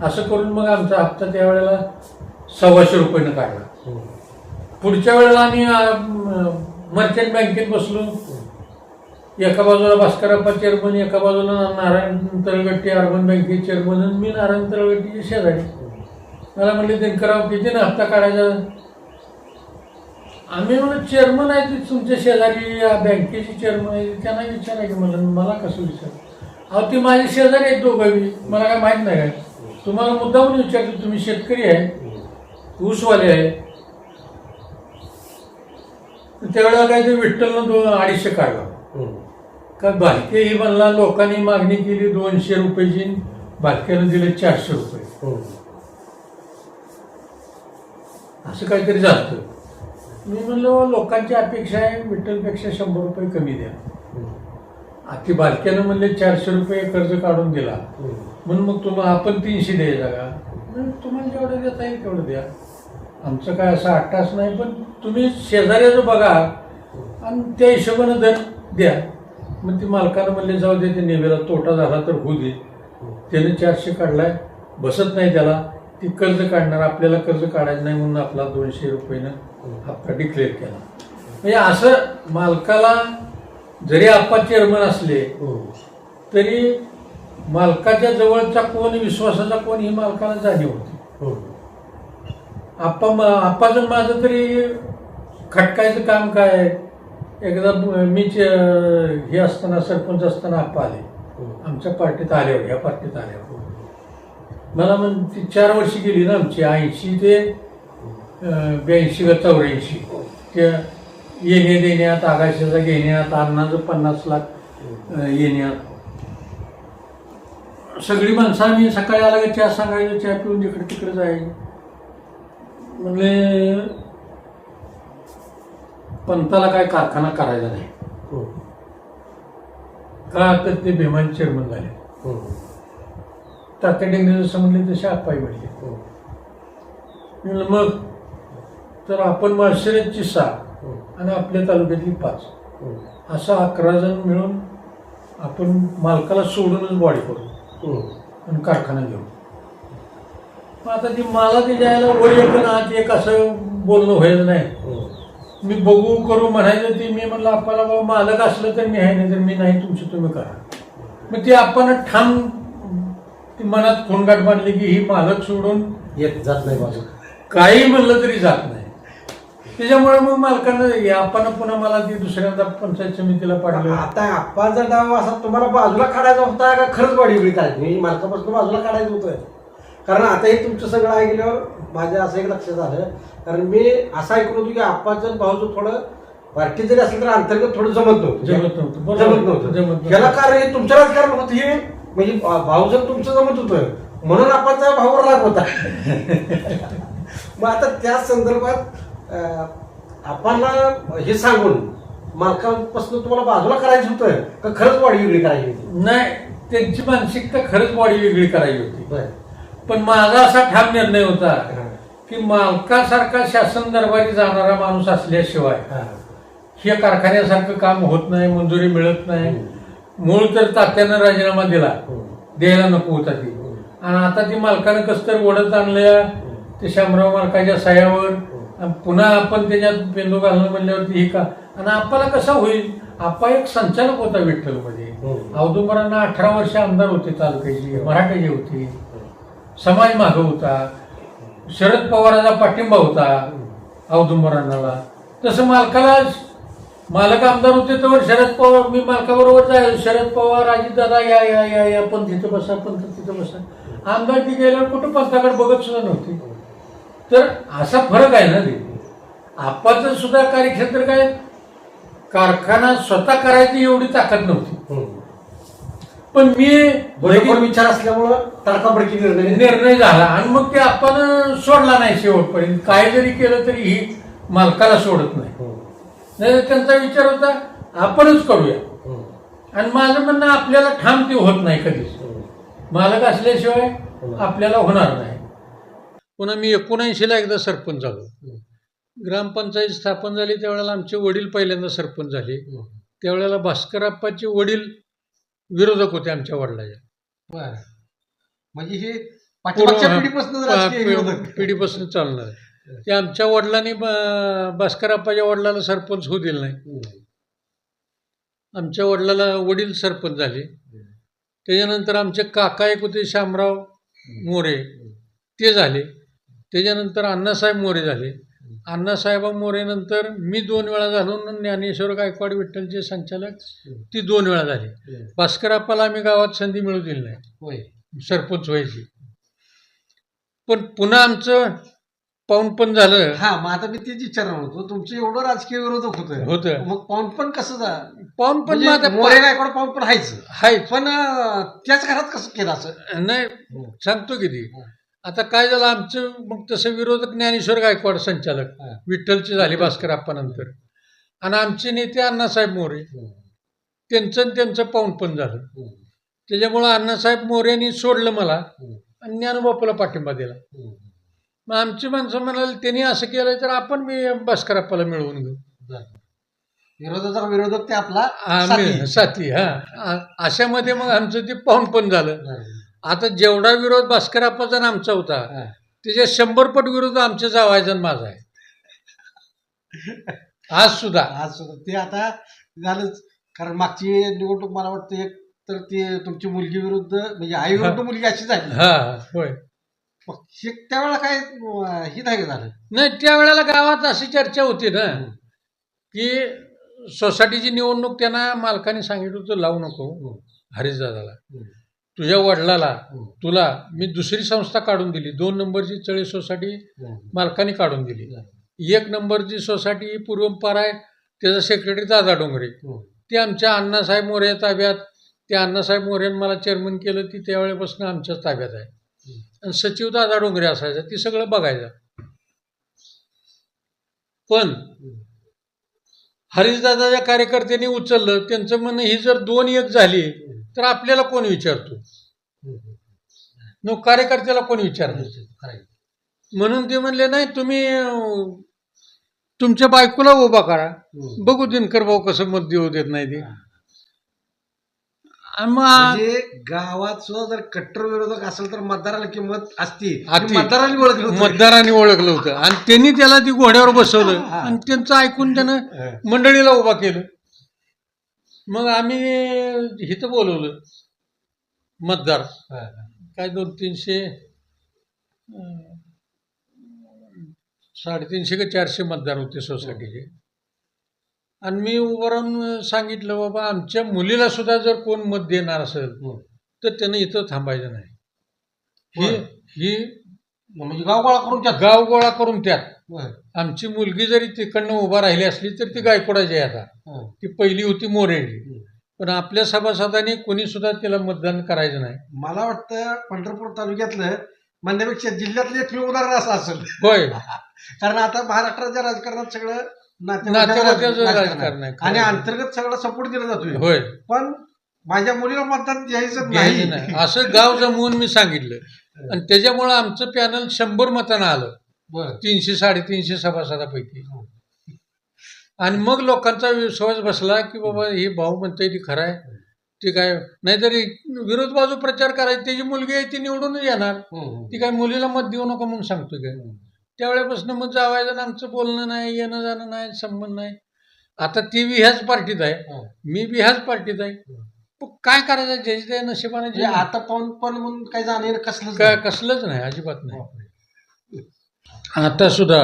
असं करून मग आमचा हप्ता त्यावेळेला 1,200 रुपयानं काढला. पुढच्या वेळेला आम्ही मर्चंट बँकेत बसलो. एका बाजूला भास्करप्पा चेअरमन, एका बाजूला नारायण तळगट्टी अर्बन बँकेचे चेअरमन, मी नारायण तळगट्टीचे शेजारी. मला म्हणले दिनकरराव किती ना हप्ता काढायचा. आम्ही म्हणलं चेअरमन आहे ते तुमच्या शेजारी बँकेचे चेअरमन आहे त्यांना विचारा की म्हणलं मला कसं विचार. अहो ती माझे शेजारी आहेत दोघंही, मला काय माहीत नाही काय. तुम्हाला मुद्दामून विचारतो, तुम्ही शेतकरी आहे, ऊसवाले आहे. त्यावेळेला काय ते विठ्ठलनं 200-250 काढला का. भालकेही म्हणला लोकांनी मागणी केली 200 रुपयाची, भालक्यानं दिले 400 रुपये. असं काहीतरी झालं. मी म्हणलं लोकांची अपेक्षा आहे विठ्ठलपेक्षा 100 रुपये कमी द्या. ती बालक्यानं म्हणले 400 रुपये कर्ज काढून दिला म्हणून मग तुम्हाला आपण 300 द्यायचा का. तुम्हाला जेवढं देता येईल तेवढं द्या, आमचं काय असं अट्टास नाही, पण तुम्ही शेजाऱ्याचं बघा आणि त्या हिशोबानं दर द्या. मग ती मालकानं म्हणले जाऊ दे, ते नेवेला तोटा झाला तर होऊ दे. त्याने 400 काढलाय, बसत नाही त्याला, ती कर्ज काढणार, आपल्याला कर्ज काढायचं नाही म्हणून आपला 200 रुपयानं हप्ता डिक्लेअर केला. म्हणजे असं मालकाला जरी आप्पा चेअरमन असले तरी मालकाच्या जवळचा कोण, विश्वासाचा कोण, ही मालकाला जाणीव होती. आप्पाचं माझं तरी खटकायचं काम काय. एकदा मीच हे असताना सरपंच असताना आप्पा आले आमच्या पार्टीत आल्यावर, ह्या पार्टीत आल्यावर मला ती 4 वर्षी गेली ना आमची, 80 ते 82 का 84. त्या येणे देण्यात, आगाशाचा घेण्यात, अन्नाचं 50 लाख येण्यात, सगळी माणसं आम्ही सकाळी आला का चहा सांगायचं, चहा पिऊन इकडे तिकडे जायचं. म्हणले पंताला काय कारखाना करायचा नाही का, तर ते भीमाचे चेअरमन झाले. तात्या डेंगरे जसं म्हणले तसे आप्पाही म्हणले. म्हणलं मग तर आपण माळशिरसची 6 आणि आपल्या तालुक्यातली 5 असं 11 जण मिळून आपण मालकाला सोडूनच बॉडी करू आणि कारखाना घेऊ. मग आता ती मला ते जायला वर एक ना एक असं बोलणं व्हायचं नाही. मी बघू करू म्हणायचं. ती मी म्हणलं आपल्याला बाबा मालक असलं तर मी आहे, नाही तर मी नाही, तुमचं तुम्ही करा. मग ती आपण ठाम ती मनात खोंगाट बांधली की ही मालक सोडून येत जात नाही बाजू, काही म्हणलं तरी जात नाही. त्याच्यामुळे मग मालकानं आपण पुन्हा मला ती दुसऱ्यांदा पंचायत समितीला पाडलं. आता आप्पाचा डाव असा तुम्हाला बाजूला काढायचा होता का खरंच बॉडी वेगळी काढायची, मालकापासून बाजूला काढायचं होतं. कारण आता हे तुमचं सगळं ऐकल्यावर माझ्या असं एक लक्षात आलं, कारण मी असं ऐकलं होतं की आप्पाचं भाऊचं थोडं पार्टी जरी असेल तर अंतर्गत थोडं जमत नव्हतं. याला कारण हे तुमचं राजकारण होतं, हे म्हणजे भाऊचं तुमचं जमत होतं म्हणून आप्पाचा भाऊवर राग होता. मग आता त्या संदर्भात आपल्याला हे सांगून मालकापासून तुम्हाला बाजूला करायचं होतं का खरंच बॉडी वेगळी करायची होती. नाही, त्यांची मानसिकता खरंच बॉडी वेगळी करायची होती. पण माझा असा ठाम निर्णय होता की मालकासारखा शासन दरबारी जाणारा माणूस असल्याशिवाय हे कारखान्यासारखं काम होत नाही, मंजुरी मिळत नाही. मूळ तर तात्यानं राजीनामा दिला, द्यायला नको होता ती. आणि आता ती मालकानं कसं तर ओढत आणल्या ते शामराव मालकाच्या सह्यावर, पुन्हा आपण त्याच्यात पेंदू घालणं म्हणल्यावरती ही का. आणि आपल्याला कसा होईल, आप्पा एक संचालक होता विठ्ठलमध्ये. औदुंबरांना 18 वर्ष आमदार होते तालुक्याची, मराठ्याची होती, समाज मागं होता, शरद पवारांचा पाठिंबा होता औदुंबरांना. तसं मालकाला मालक आमदार होते तर शरद पवार, मी मालकाबरोबर जायचो. शरद पवार, अजितदादा या या या या पण तिथं बसा, पण तिथं बसा. आमदार ती गेल्यावर कुठं पंथाकडे बघत सुद्धा नव्हती. तर असा फरक आहे ना ते. आप्पाचं सुद्धा कार्यक्षेत्र काय, कारखाना स्वतः करायची एवढी ताकद नव्हती. पण मी विचार असल्यामुळं तडकाफडकी निर्णय झाला आणि मग ते आपण सोडला नाही शेवटपर्यंत. काय जरी केलं तरी ही मालकाला सोडत नाही. नाही त्यांचा विचार होता आपणच करूया. आणि माझं म्हणणं आपल्याला ठाम ते होत नाही कधीच, मालक असल्याशिवाय आपल्याला होणार नाही. पुन्हा मी 79ला एकदा सरपंच झालो. ग्रामपंचायत स्थापन झाली त्यावेळेला आमचे वडील पहिल्यांदा सरपंच झाले. त्यावेळेला भास्करप्पाचे वडील विरोधक होते आमच्या वडिलाच्या. म्हणजे हे पाठीमागच्या पिढीपासून राजकीय विरोधक. पिढीपासून चालणार आहे. ते आमच्या वडिलांनी भास्करप्पाच्या वडिलाला सरपंच होऊ दिलं नाही. आमच्या वडिलाला वडील सरपंच झाले. त्याच्यानंतर आमचे काका एक होते शामराव मोरे, ते झाले. त्याच्यानंतर अण्णासाहेब मोरे झाले. अण्णासाहेब मोरेनंतर मी 2 वेळा झालो. ज्ञानेश्वर गायकवाड विठ्ठलचे संचालक ती 2 वेळा झाली. भास्करप्पाला आम्ही गावात संधी मिळू दिली नाही सरपंच व्हायची. पण पुन्हा आमचं पाऊणपण झालं. हा, मग आता मी तेच विचारणार होतो, तुमचं एवढं राजकीय विरोधक होतं, मग पाऊणपण कसं पाऊणपण मोरे गायकवाड पाऊणपण हाय, पण त्याच घरात कसं केलं असं नाही सांगतो किती. आता काय झालं आमचं, मग तसं विरोधक ज्ञानेश्वर गायकवाड संचालक विठ्ठलचे झाले भास्करप्पानंतर, आणि आमचे नेते अण्णासाहेब मोरे, त्यांचं पाऊणपण झालं. त्याच्यामुळं अण्णासाहेब मोरेंनी सोडलं मला आणि ज्ञानोबापूला पाठिंबा दिला. मग आमची माणसं म्हणाले त्यांनी असं केलं तर आपण मी भास्करप्पाला मिळवून घेऊ. विरोधाचा विरोधक ते आपला साथी. हा, अशामध्ये मग आमचं ते पाऊणपण झालं. आता जेवढा विरोध भास्करप्पाचा आणि आमचा होता, त्याच्या 100 पट विरोध आमच्या जावायचा आणि माझा आहे आज सुद्धा. ते आता झालंच. कारण मागची निवडणूक मला वाटतं एक तर ते तुमची मुलगी विरुद्ध, म्हणजे आई विरुद्ध मुलगी अशी झाली. होय. त्यावेळेला काय ही नाही झालं. नाही, त्यावेळेला गावात अशी चर्चा होती ना की सोसायटीची निवडणूक त्यांना मालकाने सांगितलं होतं लावू नको हरीशदादाला. तुझ्या वडिलाला तुला मी दुसरी संस्था काढून दिली. 2 नंबरची चळे सोसायटी मालकाने काढून दिली. 1 नंबरची सोसायटी ही पूर्वंपार आहे, त्याचा सेक्रेटरी दादा डोंगरे, ते आमच्या अण्णासाहेब मोरे ताब्यात. त्या अण्णासाहेब मोरेनं मला चेअरमन केलं, ती त्यावेळेपासून आमच्याच ताब्यात आहे. आणि सचिव दादा डोंगरे असायचा, ती सगळं बघायचं. पण हरीशदादाच्या कार्यकर्त्यांनी उचललं. त्यांचं म्हणणं ही जर 2-1 झाली तर आपल्याला कोण विचारतो, कार्यकर्त्याला कोण विचारतो. म्हणून ते म्हणले नाही, तुम्ही तुमच्या बायकोला उभा करा, बघू दिनकर भाऊ कसं मत देऊ देत नाही ते. म्हणजे गावात सुद्धा जर कट्टर विरोधक असेल तर मतदाराला किंमत असती, मतदारांनी ओळखलं होतं. आणि त्यांनी त्याला ती घोड्यावर बसवलं आणि त्यांचं ऐकून त्यानं मंडळीला उभा केलं. मग आम्ही इथं बोलवलं मतदार, काय 200-300 350 का 400 मतदार होते सोसायटीचे. आणि मी उभं राहून सांगितलं, बाबा आमच्या मुलीला सुद्धा जर कोण मत देणार असेल तर त्यानं इथं थांबायचं नाही. ही म्हणजे गाव गोळा करून त्यात आमची मुलगी जरी तिकडनं उभा राहिली असली तर ती गायकवाडाची आहे. आता ती पहिली होती मोरेंची, पण आपल्या सभासदांनी कोणी सुद्धा तिला मतदान करायचं नाही. मला वाटतं पंढरपूर तालुक्यातलं म्हणण्यापेक्षा जिल्ह्यातलं एक उदाहरण असं असेल. होय, कारण आता महाराष्ट्राच्या राजकारणात सगळं नातेवाईकाचं राजकारण आहे आणि अंतर्गत सगळं सपोर्ट दिला जातोय. होय, पण माझ्या मुलीला मतदान द्यायचं नाही असं गाव जमवून मी सांगितलं. आणि त्याच्यामुळं आमचं पॅनल 100 मतांना आलं, 300-350 सभासदापैकी. आणि मग लोकांचा विश्वास बसला की बाबा हे भाऊ म्हणतंय ती खरं आहे, ते काय नाहीतरी विरोध बाजू प्रचार करायची. त्याची मुलगी आहे ती निवडूनच येणार, ती काय मुलीला मत देऊ नका म्हणून सांगतो काय. त्यावेळेपासून मग जावायचं आमचं बोलणं नाही, येणं जाणं नाही, संबंध नाही. आता ती बी ह्याच पार्टीत आहे, मी बी ह्याच पार्टीत आहे. काय करायचं ज्याची त्या नशिबाने. आता पण म्हणून काय जाणं कसलंच नाही, अजिबात नाही. आता सुद्धा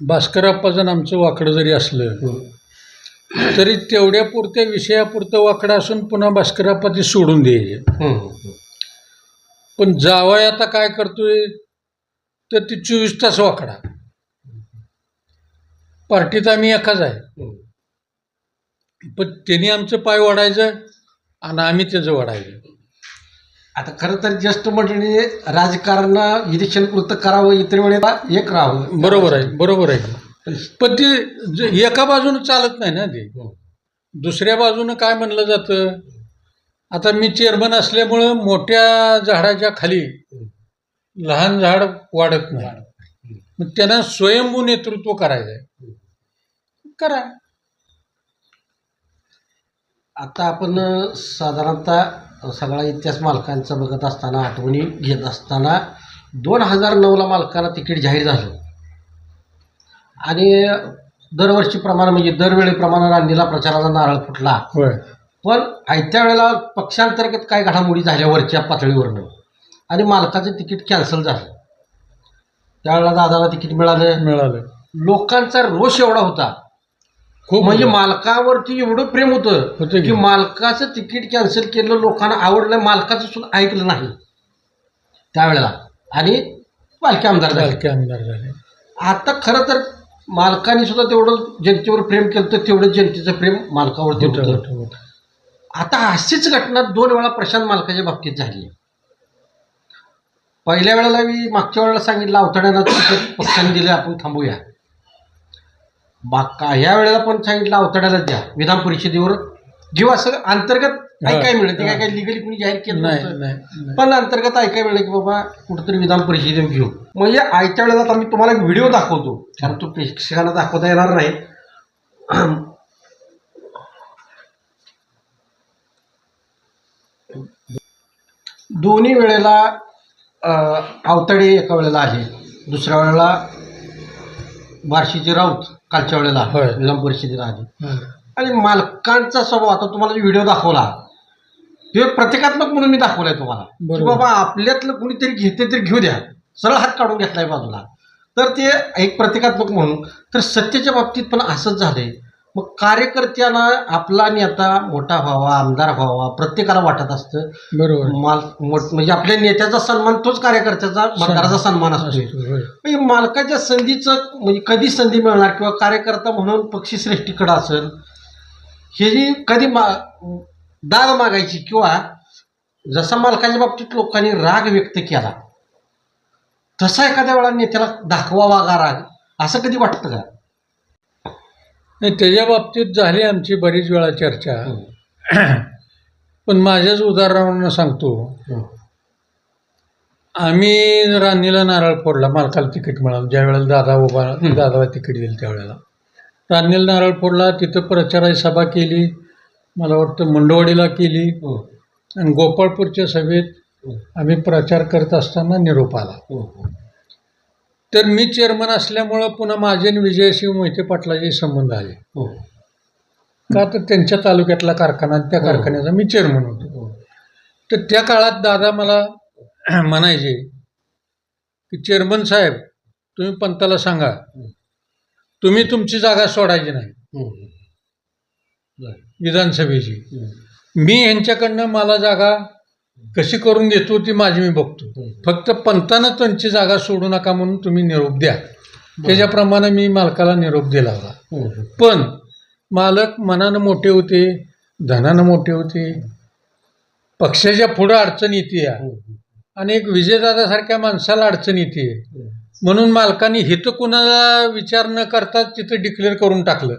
भास्करप्पाचं आमचं वाकडं जरी असलं तरी तेवढ्या पुरत्या विषयापुरतं वाकडं असून पुन्हा भास्करप्पा ते सोडून द्यायचे. पण जावय आता काय करतोय तर ती 24 तास वाकडा. पार्टीत आम्ही एकाच आहे, पण त्यांनी आमचं पाय वाढायचं आणि आम्ही त्याचं वाढायचं. आता खरं तर ज्येष्ठ मंडळी राजकारण इलेक्शन पुरतं करावं, इतर वेळेला एक राहावं. बरोबर आहे. पण ते एका बाजूनं चालत नाही ना, ते दुसऱ्या बाजूनं काय म्हणलं जातं. आता मी चेअरमन असल्यामुळं मोठ्या झाडाच्या खाली लहान झाड वाढत नाही. मग त्यांना स्वयंभू नेतृत्व करायचं आहे, करा. आता आपण साधारणतः सगळा इतिहास मालकांचा बघत असताना, आठवणी घेत असताना 2009ला मालकाला तिकीट जाहीर झालं आणि दरवर्षीप्रमाणे म्हणजे दरवेळेप्रमाणे रांनीला प्रचाराचा नारळ फुटला. होय. पण आयत्या वेळेला पक्षांतर्गत काय घडामोडी झाल्या वरच्या पातळीवरनं आणि मालकाचं तिकीट कॅन्सल झालं. त्यावेळेला दादाला तिकीट मिळालं. लोकांचा रोष एवढा होता, खूप म्हणजे मालकावरती एवढं प्रेम होतं की मालकाचं तिकीट कॅन्सल केलं, लोकांना आवडलं, मालकाचं सुद्धा ऐकलं नाही त्यावेळेला आणि पालखी आमदार झाले. आता खरं तर मालकाने सुद्धा तेवढं जनतेवर प्रेम केलं तर तेवढं जनतेचं प्रेम मालकावरती होतं. आता अशीच घटना 2 वेळा प्रशांत मालकाच्या बाबतीत झाली. पहिल्या वेळेला मी मागच्या वेळेला सांगितलं अवतड्यांना तिकीट पक्षाने दिलं, आपण थांबूया. ह्या वेळेला पण सांगितलं अवतड्यालाच द्या, विधान परिषदेवर घेऊ. असं अंतर्गत ऐकाय मिळत, ते काय लिगली कुणी जाहीर केलं नाही, पण अंतर्गत ऐकाय मिळलं की बाबा कुठंतरी विधान परिषदेवर घेऊ. म्हणजे आयच्या वेळेला आता मी तुम्हाला एक व्हिडिओ दाखवतो, कारण तो प्रेक्षकांना दाखवता येणार नाही. दोन्ही वेळेला अवतडे एका वेळेला आले, दुसऱ्या वेळेला बार्शीचे राऊत कालच्या वेळेला विधान परिषदेला आले. आणि मालकांचा स्वभाव आता तुम्हाला व्हिडिओ दाखवला ते प्रतिकात्मक म्हणून मी दाखवलाय तुम्हाला की बाबा आपल्यातलं कुणीतरी घेते तरी घेऊ द्या, सरळ हात काढून घेतलाय बाजूला, तर ते एक प्रतिकात्मक म्हणून. तर सत्तेच्या बाबतीत पण असंच झालंय. मग कार्यकर्त्यांना आपला नेता मोठा व्हावा, आमदार व्हावा, प्रत्येकाला वाटत असतं. बरोबर. म्हणजे आपल्या नेत्याचा सन्मान तोच कार्यकर्त्याचा, मतदाराचा सन्मान असतो. म्हणजे मालकाच्या संधीचं म्हणजे कधी संधी मिळणार किंवा कार्यकर्ता म्हणून पक्षश्रेष्ठीकडे असेल हे जी कधी दाद मागायची किंवा जसा मालकाच्या बाबतीत लोकांनी राग व्यक्त केला तसा एखाद्या वेळा नेत्याला दाखवावा का राग, असं कधी वाटतं का? नाही, त्याच्या बाबतीत झाली आमची बरीच वेळा चर्चा. पण माझ्याच उदाहरणावरून सांगतो. आम्ही रान्नीला नारळ फोडला, मालकाला तिकीट मिळालं. ज्या वेळेला दादाला तिकीट दिलं त्यावेळेला रान्नीला नारळ फोडला. तिथं प्रचाराची सभा केली, मला वाटतं मंडवडीला केली, आणि गोपाळपूरच्या सभेत आम्ही प्रचार करत असताना निरोप आला. तर मी चेअरमन असल्यामुळं पुन्हा माझे आणि विजयसिंह मोहिते पाटलाचे संबंध आले. का तर त्यांच्या तालुक्यातला कारखाना, त्या कारखान्याचा मी चेअरमन होतो. तर त्या काळात दादा मला म्हणायचे की चेअरमन साहेब तुम्ही पंताला सांगा तुम्ही तुमची जागा सोडायची नाही विधानसभेची. मी यांच्याकडनं मला जागा कशी करून घेतो ती माझी मी बघतो, फक्त पंतानं त्यांची जागा सोडू नका म्हणून तुम्ही निरोप द्या. त्याच्याप्रमाणे मी मालकाला निरोप दिला होता. पण मालक मनानं मोठे होते, धनानं मोठे होते, पक्षाच्या पुढं अडचण येते आणि एक विजयदादासारख्या माणसाला अडचण येते. म्हणून मालकाने हित कुणाला विचार न करता तिथं डिक्लेअर करून टाकलं.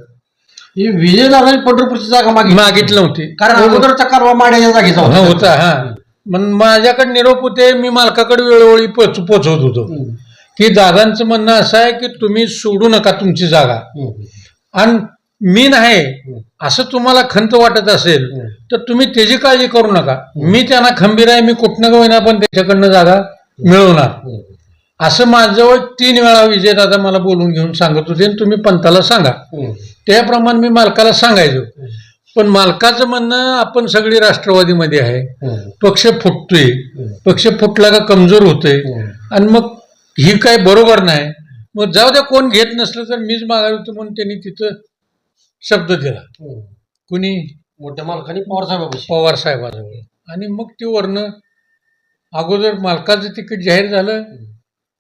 विजयदादांनी पंढरपूरची जागा मागितली नव्हती, कारण अगोदरचा कारवा माड्याच्या जागेचा होता. हा, मग माझ्याकडे निरोप होते, मी मालकाकडे वेळोवेळी पोचवत होतो की दादांचं म्हणणं असं आहे की तुम्ही सोडू नका तुमची जागा, आणि मी नाही असं तुम्हाला खंत वाटत असेल तर तुम्ही त्याची काळजी करू नका, मी त्यांना खंबीर आहे, मी कुठनं का होईना पण त्याच्याकडनं जागा मिळवणार. असं माझ्याजवळ 3 वेळा विजयदादा मला बोलून घेऊन सांगत होते, तुम्ही पंताला सांगा. त्याप्रमाणे मी मालकाला सांगायचो. पण मालकाचं म्हणणं आपण सगळी राष्ट्रवादीमध्ये आहे, पक्ष फुटतोय, पक्ष फुटला का कमजोर होतोय, आणि मग ही काय बरोबर नाही, मग जाऊ द्या कोण घेत नसलं तर मीच मागायला होतो म्हणून त्यांनी तिथं शब्द दिला. कुणी मोठ्या मालकाने पवार साहेबाजवळ. आणि मग ते वरनं अगोदर मालकाचं तिकीट जाहीर झालं,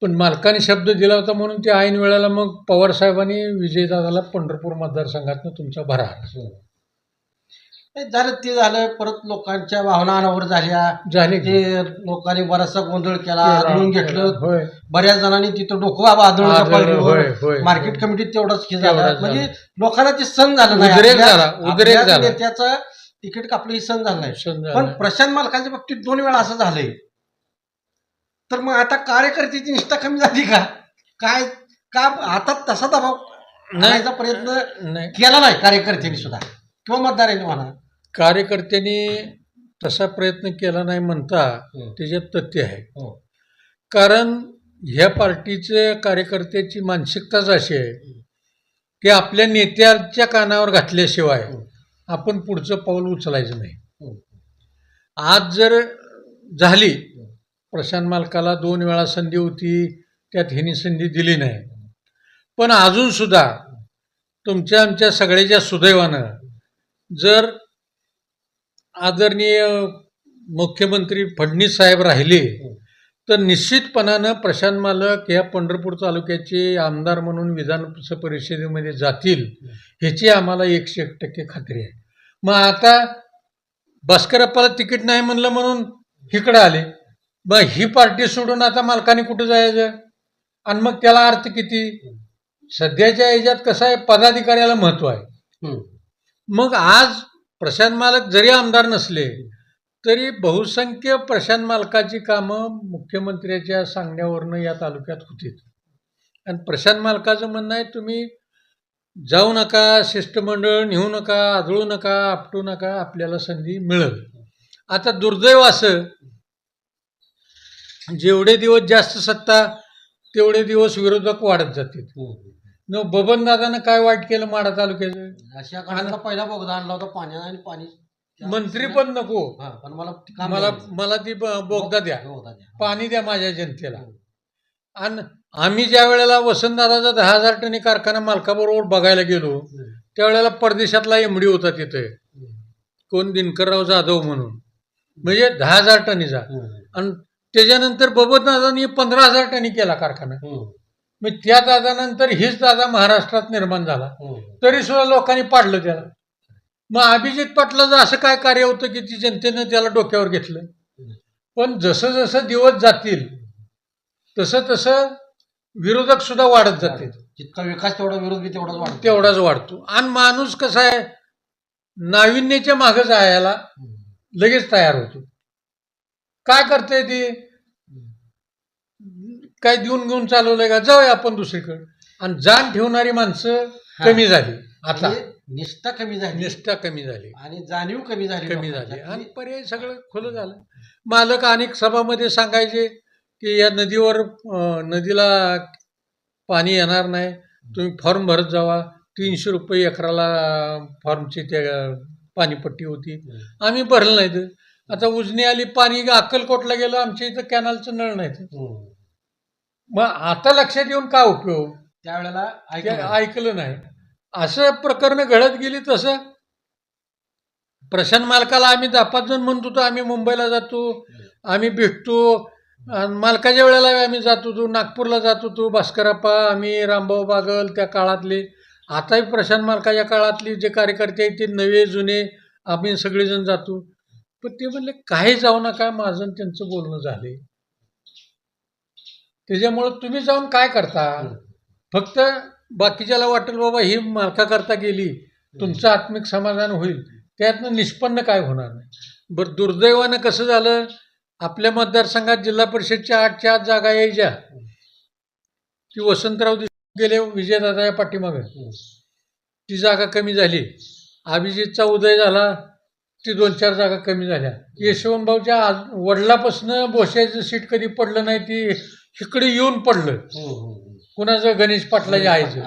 पण मालकाने शब्द दिला होता म्हणून ते ऐन वेळेला मग पवार साहेबांनी विजयदादाला पंढरपूर मतदारसंघातनं तुमचा भरा झालं. ते झालं, परत लोकांच्या भावना अनावर झाले, ते लोकांनी बराचसा गोंधळ केला, आदळून घेतलं. बऱ्याच जणांनी तिथं डोकं आदळून मार्केट कमिटीत तेवढंच झालं. म्हणजे लोकांना ते सण झालं नाही, नेत्याचं तिकीट कापलं ही सण झालं नाही. पण प्रशांत मालकांच्या बाबतीत 2 वेळा असं झालंय. तर मग आता कार्यकर्त्याची निष्ठा कमी झाली काय का आता तसा दबाव आणायचा प्रयत्न केला नाही कार्यकर्त्यांनी सुद्धा किंवा मतदारांनी म्हणा? कार्यकर्त्यांनी तसा प्रयत्न केला नाही म्हणता त्याच्यात तथ्य आहे. हो. कारण ह्या पार्टीचे कार्यकर्त्याची मानसिकताच अशी आहे की आपल्या नेत्याच्या कानावर घातल्याशिवाय आपण पुढचं पाऊल उचलायचं नाही. आज जर झाली, प्रशांत मालकाला 2 वेळा संधी होती, त्यात हिनी संधी दिली नाही, पण अजून सुद्धा तुमच्या आमच्या सगळ्याच्या सुदैवानं जर आदरणीय मुख्यमंत्री फडणवीस साहेब राहिले तर निश्चितपणानं प्रशांत मालक या पंढरपूर तालुक्याचे आमदार म्हणून विधान परिषदेमध्ये जातील ह्याची आम्हाला 101% खात्री आहे. मग आता भास्करप्पाला तिकीट नाही म्हणलं म्हणून इकडं आले, मग ही पार्टी सोडून आता मालकाने कुठं जायचं आणि मग त्याला अर्थ किती? सध्याच्या ह्याच्यात कसं आहे, पदाधिकाऱ्याला महत्व आहे. मग आज प्रशांत मालक जरी आमदार नसले तरी बहुसंख्य प्रशांत मालकाची कामं मुख्यमंत्र्याच्या सांगण्यावरनं या तालुक्यात होतील. आणि प्रशांत मालकाचं म्हणणं आहे तुम्ही जाऊ नका, शिष्टमंडळ नेऊ नका, आदळू नका, आपटू नका, आपल्याला संधी मिळेल. आता दुर्दैव असं, जेवढे दिवस जास्त सत्ता तेवढे दिवस विरोधक वाढत जातील. न बबनदादानं काय वाईट केलं माढा तालुक्याचं? अशा काळाला पहिला बोगदा आणला होता पाण्याला, आणि पाणी मंत्री पण नको, पण मला ती बोगदा द्या, पाणी द्या माझ्या जनतेला. आणि आम्ही ज्या वेळेला वसंतदादाचा 10,000 टनी कारखाना मालकाबरोबर बघायला गेलो त्यावेळेला परदेशातला एमडी होता तिथे, कोण दिनकरराव जाधव म्हणून, म्हणजे 10,000 टनीचा. आणि त्याच्यानंतर बबनदादांनी 15,000 टनी केला कारखाना. मग त्या दादानंतर हीच दादा महाराष्ट्रात निर्माण झाला, तरी सुद्धा लोकांनी पाडलं त्याला. मग अभिजित पाटलाचं असं काय कार्य होतं की ती जनतेनं त्याला डोक्यावर घेतलं? पण जसं जसं दिवस जातील तसं तसं विरोधक सुद्धा वाढत जातील. जितका विकास तेवढा विरोध बी तेवढाच वाढतो. आणि माणूस कसा आहे, नाविन्याच्या मागं जायला लगेच तयार होतो. काय करते ती, काय देऊन घेऊन चालवलंय का, जाऊया आपण दुसरीकडे. आणि जाण ठेवणारी माणसं कमी झाली. आता निष्ठा कमी झाली आणि जाणीव कमी झाली आणि पर्याय सगळं खुलं झालं. मालक अनेक सभामध्ये सांगायचे की या नदीला पाणी येणार नाही, तुम्ही फॉर्म भरत जावा. 300 रुपये एकराला फॉर्मची त्या पाणीपट्टी होती, आम्ही भरलं नाही. तर आता उजनी आली, पाणी अक्कलकोटला गेलं, आमच्या इथं कॅनलचं नळ नाही. मग आता लक्षात येऊन काय उपयोग, त्यावेळेला ऐकलं नाही. असं प्रकरण घडत गेली. तसं प्रशांत मालकाला आम्ही 10-5 जण म्हणत होतो, आम्ही मुंबईला जातो, आम्ही भेटतो. मालकाच्या वेळेला आम्ही जात होतो, नागपूरला जात होतो, भास्करप्पा, आम्ही, रामभाऊ बागल त्या काळातले. आताही प्रशांत मालकाच्या काळातली जे कार्यकर्ते आहेत ते नवे जुने आम्ही सगळेजण जातो. पण ते म्हणले काही जाऊ नका, माझं त्यांचं बोलणं झाले. त्याच्यामुळं तुम्ही जाऊन काय करता? फक्त बाकीच्याला वाटेल बाबा ही मालकाकरता गेली, तुमचं आत्मिक समाधान होईल, त्यातनं निष्पन्न काय होणार नाही. बरं, दुर्दैवानं कसं झालं, आपल्या मतदारसंघात जिल्हा परिषदच्या 8च्या 8 जागा यायच्या की वसंतराव गेले विजयदादा या पाठीमागं, ती जागा कमी झाली. अभिजितचा उदय झाला, ती 2-4 जागा कमी झाल्या. यशवंतभाऊच्या वडिलापासून भोश्याचं सीट कधी पडलं नाही, ती इकडे येऊन पडलं. कुणाचं, गणेश पाटलाच्या आईचं,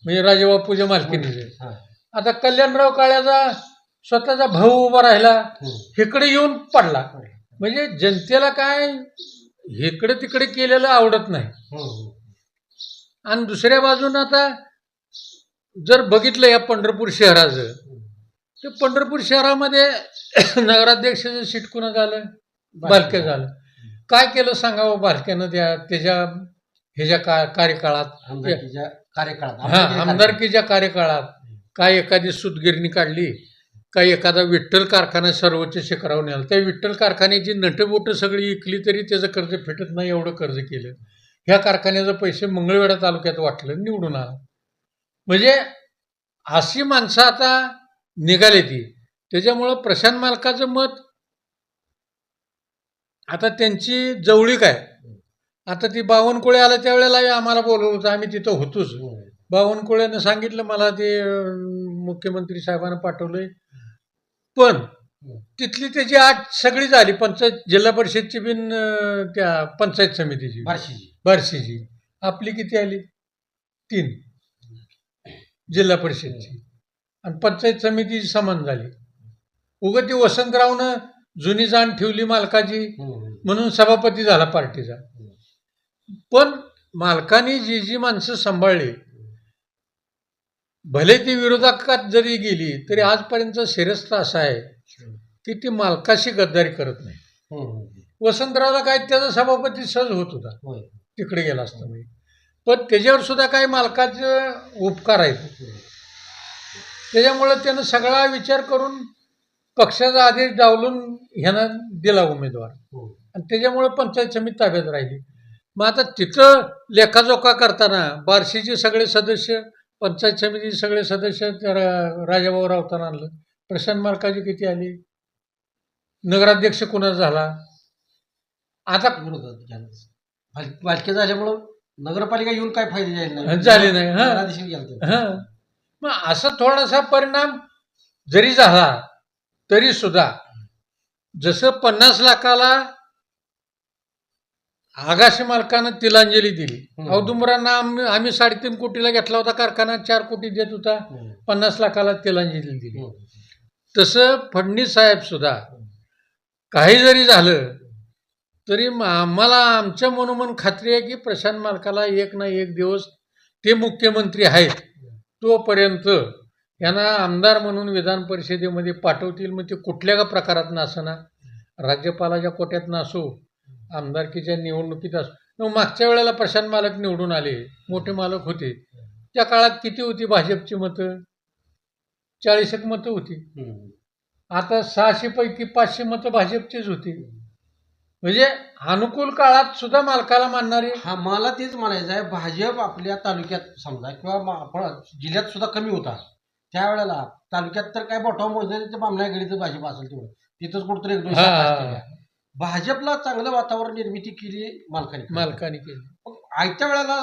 म्हणजे राजेबापूच्या मालकीनीचं. आता कल्याणराव काळ्याचा स्वतःचा भाऊ उभा राहिला, इकडे येऊन पडला. म्हणजे जनतेला काय इकडे तिकडे केलेलं आवडत नाही. आणि दुसऱ्या बाजून आता जर बघितलं या पंढरपूर शहराचं, तर पंढरपूर शहरामध्ये नगराध्यक्षाचं सीट कुणा झालं, बालके झालं. काय केलं सांगावं बालक्यानं ह्याच्या कार्यकाळात, आमदारकीच्या कार्यकाळात? काय एखादी सूतगिरणी काढली, काय एखादा विठ्ठल कारखाना सर्वोच्च शिखरावर नेला, त्या विठ्ठल कारखान्याची नटबोटं सगळी विकली तरी त्याचं कर्ज फेटत नाही, एवढं कर्ज केलं. ह्या कारखान्याचे पैसे मंगळवेढा तालुक्यात वाटलं, निवडून आला. म्हणजे अशी माणसं आता निघाली ती. त्याच्यामुळं प्रशांत मालकाचं मत आता त्यांची जवळीक आहे. आता ती बावनकुळे आला त्यावेळेला आम्हाला बोलवलं होतं, आम्ही तिथं होतोच. बावनकुळेनं सांगितलं मला, ते मुख्यमंत्री साहेबांना पाठवलंय. पण तिथली त्याची 8 सगळी झाली, पंचायत जिल्हा परिषदची बिन त्या पंचायत समितीची बार्शीची. आपली किती आली? 3 जिल्हा परिषदची, आणि पंचायत समितीची समान झाली. उगं ती वसंतरावनं जुनी जाण ठेवली मालकाची म्हणून सभापती झाला पार्टीचा. पण मालकाने जी जी माणसं सांभाळली, भले ती विरोधकात जरी गेली तरी आजपर्यंत शिरस्ता असा आहे की ती मालकाशी गद्दारी करत नाही. वसंतरावला काय त्याचा सभापती सहज होत होता तिकडे गेला असता, पण त्याच्यावर सुद्धा काही मालकाचे उपकार आहेत. त्याच्यामुळं त्यानं सगळा विचार करून पक्षाचा आदेश डावलून ह्यानं दिला उमेदवार, आणि त्याच्यामुळं पंचायत समिती ताब्यात राहिली. मग आता तिथं लेखाजोखा करताना बार्शीचे सगळे सदस्य, पंचायत समितीचे सगळे सदस्य राजाभाऊ राऊतांना आणलं. प्रशांत मालकाची किती आली? नगराध्यक्ष कुणाचा झाला? आता बालके झाल्यामुळं नगरपालिका येऊन काय फायदे झाले नाही. मग असा थोडासा परिणाम जरी झाला तरी सुद्धा, जसं 50 लाखाला आगाशी मालकानं तिलांजली दिली, औदुंबरांना आम्ही 3.5 कोटीला घेतला होता कारखाना, 4 कोटी देत होता, 50 लाखाला तिलांजली दिली. तसं फडणवीस साहेब सुद्धा काही जरी झालं तरी आम्हाला आमच्या मनोमन खात्री आहे की प्रशांत मालकाला एक ना एक दिवस ते मुख्यमंत्री आहेत तोपर्यंत यांना आमदार म्हणून विधान परिषदेमध्ये पाठवतील. मग ते कुठल्या प्रकारात नसना, राज्यपालाच्या कोट्यात नसो, आमदारकीच्या निवडणुकीत असो. मागच्या वेळेला प्रशांत मालक निवडून आले, मोठे मालक होते, त्या काळात किती होती भाजपची मतं? 40 मतं होती. आता 600 पैकी 500 मतं भाजपचीच होती. म्हणजे अनुकूल काळात सुद्धा मालकाला मानणारे. मला तेच म्हणायचं आहे, भाजप आपल्या तालुक्यात समजा किंवा जिल्ह्यात सुद्धा कमी होता त्यावेळेला, तालुक्यात तर काय बोटाव मोजले बामण्या गडीचं भाजप असेल तेवढं, तिथंच कुठतरी 1-2 भाजपला चांगलं वातावरण निर्मिती केली मालकाने केली. आयत्या वेळेला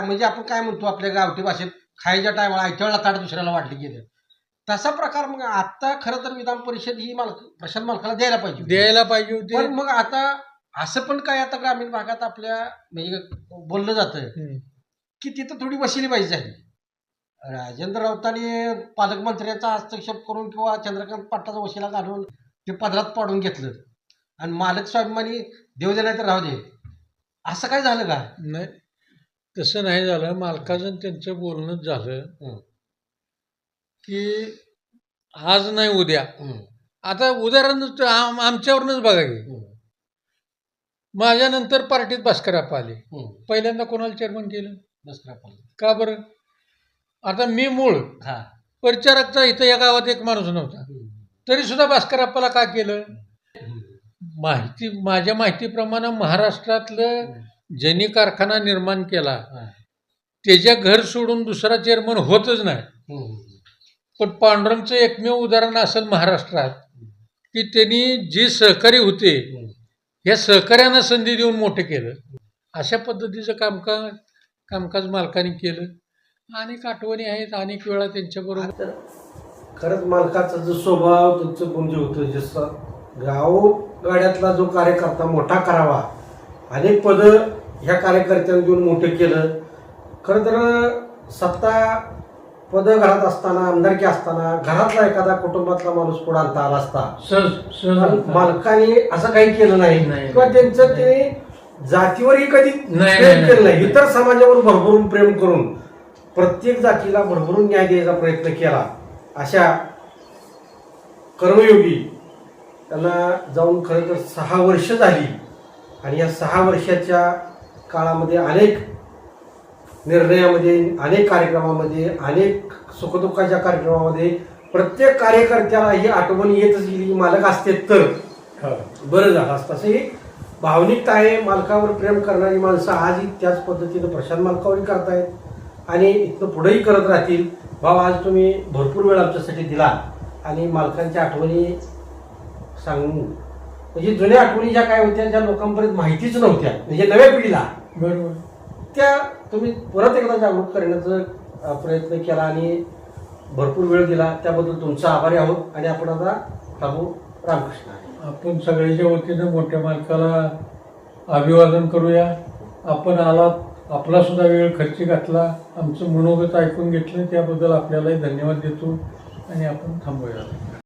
म्हणजे आपण काय म्हणतो आपल्या गावठी भाषेत, खायच्या टायमाला आयत्या वेळेला ताट दुसऱ्याला वाटले गेले, तसा प्रकार मग आता खरं तर विधान परिषद ही प्रशांत मालकाला द्यायला पाहिजे होती. पण मग आता असं पण काय, आता ग्रामीण भागात आपल्या म्हणजे बोललं जातं की तिथं थोडी वशिली पाहिजे आहे. राजेंद्र राऊतांनी पालकमंत्र्यांचा हस्तक्षेप करून किंवा चंद्रकांत पाटलाचा वशिला घालून ते पदरात पाडून घेतलं, आणि मालक स्वाभिमानी देऊ दे नाही तर राहू दे, असं काय झालं का? नाही, तसं नाही झालं. मालकाचं त्यांचं बोलणंच झालं की आज नाही उद्या. आता उदाहरण आमच्यावरूनच बघा की, माझ्यानंतर पार्टीत भास्करप्पा आले, पहिल्यांदा कोणाला चेअरमन केलं? भास्करप्पा. का बरं? आता मी मूळ परिचारकचा इथं या गावात एक माणूस नव्हता, तरी सुद्धा भास्करप्पाला का केलं? माझ्या माहितीप्रमाणे महाराष्ट्रातलं ज्यांनी कारखाना निर्माण केला त्याच्या घर सोडून दुसरा चेअरमन होतच नाही. पण पांडुरंगचं एकमेव उदाहरण असेल महाराष्ट्रात की त्यांनी जे सहकारी होते या सहकार्यांना संधी देऊन मोठं केलं. अशा पद्धतीचं कामकाज मालकाने केलं. अनेक आठवणी आहेत, अनेक वेळा त्यांच्याबरोबर. खरंच मालकाचा जो स्वभाव, तुमचं गुण जे होतं, जसं गावगाड्यातला जो कार्यकर्ता मोठा करावा, अनेक पदं ह्या कार्यकर्त्यांनी देऊन मोठं केलं. खरं तर सत्ता पदं घरात असताना, आमदारकी असताना घरातला एखादा कुटुंबातला माणूस पुढे आणता आला असता. मालकाने असं काही केलं नाही किंवा त्यांचं ते जातीवरही कधी प्रेम केलं नाही. इतर समाजावर भरभरून प्रेम करून प्रत्येक जातीला भरभरून न्याय द्यायचा प्रयत्न केला. अशा कर्मयोगी त्यांना जाऊन खरं तर 6 वर्ष झाली, आणि या 6 वर्षाच्या काळामध्ये अनेक निर्णयामध्ये, अनेक कार्यक्रमामध्ये, अनेक सुखदुःखाच्या कार्यक्रमामध्ये प्रत्येक कार्यकर्त्याला ही आठवण येतच गेली की मालक असते तर बरं झालं असतं. असं ही भावनिकता आहे. मालकावर प्रेम करणारी माणसं आजही त्याच पद्धतीनं प्रशांत मालकावरही करतायत आणि इथनं पुढेही करत राहतील. भाऊ, आज तुम्ही भरपूर वेळ आमच्यासाठी दिला आणि मालकांच्या आठवणी सांगून, म्हणजे जुन्या आठवणी ज्या काय होत्या, ज्या लोकांपर्यंत माहितीच नव्हत्या, म्हणजे नव्या पिढीला, बरोबर, त्या तुम्ही परत एकदा जागरूक करण्याचा प्रयत्न केला आणि भरपूर वेळ दिला. त्याबद्दल तुमचा आभारी आहोत. आणि आपण आता प्रभू रामकृष्ण हरी. आपण सगळ्याच्या वतीनं मोठ्या मालकाला अभिवादन करूया. आपण आलात, आपला सुद्धा वेळ खर्ची घातला, आमचं मनोगत ऐकून घेतलं त्याबद्दल आपल्यालाही धन्यवाद देतो आणि आपण थांबूया.